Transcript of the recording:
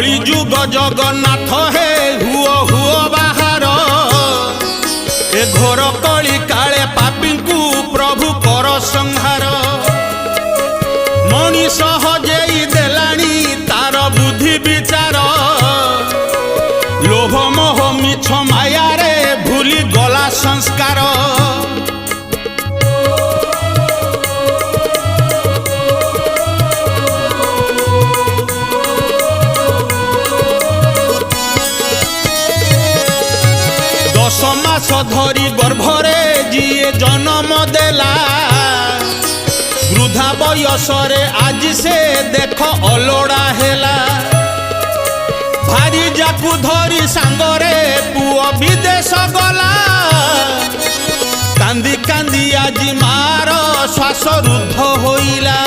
कली जुग जगन्नाथ हे हुओ हुओ बाहर ए घोर कली काले पापी को प्रभु कर संहार मनीष हजेई देलानी तार बुद्धि विचार लोभ मोह मिछ माया रे भूली गला संस्कार दश मास धरी गर्भरे जिए जन्म देला वृद्धा बयसरे आज से देख अलोड़ा हेला भारी जाकू धरी सांगरे पुओ विदेश गला कांदी कांदी आज मार श्वास रुद्ध होइला।